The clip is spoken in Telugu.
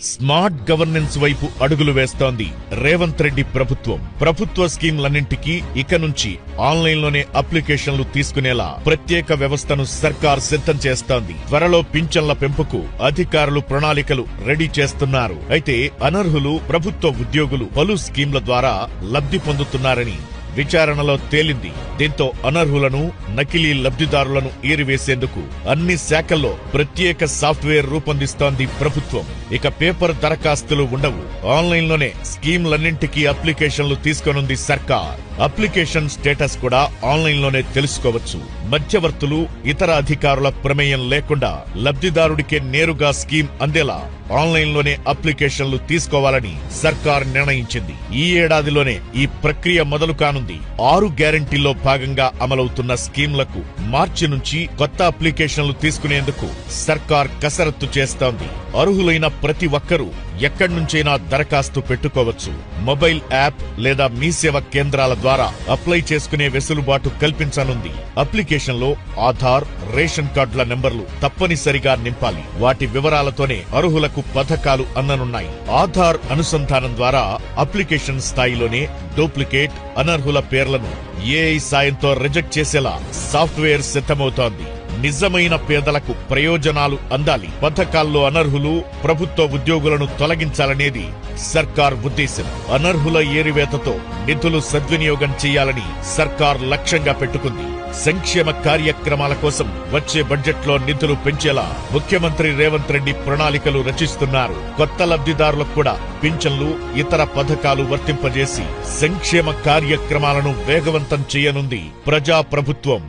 స్మార్ట్ గవర్నెన్స్ వైపు అడుగులు వేస్తోంది రేవంత్ రెడ్డి ప్రభుత్వం. ప్రభుత్వ స్కీంలన్నింటికీ ఇక నుంచి ఆన్లైన్లోనే అప్లికేషన్లు తీసుకునేలా ప్రత్యేక వ్యవస్థను సర్కార్ సిద్ధం చేస్తోంది. త్వరలో పింఛన్ల పెంపుకు అధికారులు ప్రణాళికలు రెడీ చేస్తున్నారు. అయితే అనర్హులు ప్రభుత్వ ఉద్యోగులు పలు స్కీంల ద్వారా లబ్ధి పొందుతున్నారని విచారణలో తేలింది. దీంతో అనర్హులను, నకిలీ లబ్ధిదారులను ఏరివేసేందుకు అన్ని శాఖల్లో ప్రత్యేక సాఫ్ట్వేర్ రూపొందిస్తోంది ప్రభుత్వం. ఇక పేపర్ దరఖాస్తులు ఉండవు. ఆన్లైన్లోనే స్కీంలన్నింటికీ అప్లికేషన్లు తీసుకోనుంది సర్కార్. అప్లికేషన్ స్టేటస్ కూడా ఆన్లైన్లోనే తెలుసుకోవచ్చు. మధ్యవర్తులు, ఇతర అధికారుల ప్రమేయం లేకుండా లబ్ధిదారుడికే నేరుగా స్కీం అందేలా ఆన్లైన్లోనే అప్లికేషన్లు తీసుకోవాలని సర్కార్ నిర్ణయించింది. ఈ ఏడాదిలోనే ఈ ప్రక్రియ మొదలు కానుంది. 6 గ్యారంటీల్లో భాగంగా అమలవుతున్న స్కీంలకు మార్చి నుంచి కొత్త అప్లికేషన్లు తీసుకునేందుకు సర్కార్ కసరత్తు చేస్తోంది. అర్హులైన ప్రతి ఒక్కరూ ఎక్కడి నుంచైనా దరఖాస్తు పెట్టుకోవచ్చు. మొబైల్ యాప్ లేదా మీ సేవ కేంద్రాల ద్వారా అప్లై చేసుకునే వెసులుబాటు కల్పించనుంది. అప్లికేషన్లో ఆధార్, రేషన్ కార్డుల నెంబర్లు తప్పనిసరిగా నింపాలి. వాటి వివరాలతోనే అర్హులకు పథకాలు అందనున్నాయి. ఆధార్ అనుసంధానం ద్వారా అప్లికేషన్ స్థాయిలోనే డూప్లికేట్, అనర్హుల పేర్లను ఏఐ సాయంతో రిజెక్ట్ చేసేలా సాఫ్ట్వేర్ సిద్ధమవుతోంది. నిజమైన పేదలకు ప్రయోజనాలు అందాలి. పథకాల్లో అనర్హులు, ప్రభుత్వ ఉద్యోగులను తొలగించాలనేది సర్కార్ ఉద్దేశం. అనర్హుల ఏరివేతతో నిధులు సద్వినియోగం చేయాలని సర్కార్ లక్ష్యంగా పెట్టుకుంది. సంక్షేమ కార్యక్రమాల కోసం వచ్చే బడ్జెట్లో నిధులు పెంచేలా ముఖ్యమంత్రి రేవంత్ రెడ్డి ప్రణాళికలు రచిస్తున్నారు. కొత్త లబ్ధిదారులకు కూడా పింఛన్లు, ఇతర పథకాలు వర్తింపజేసి సంక్షేమ కార్యక్రమాలను వేగవంతం చేయనుంది ప్రజాప్రభుత్వం.